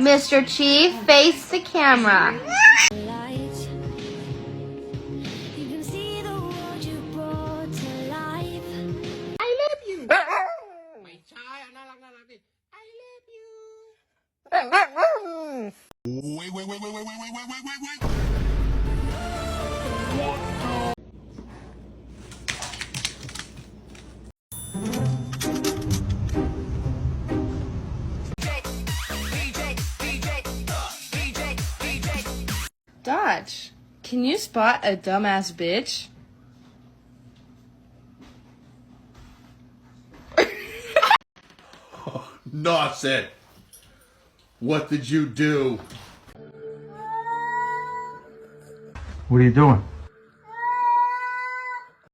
Mr. Chief, face the camera. Wait. Dodge, can you spot a dumbass bitch? Nonsense. What did you do? What are you doing?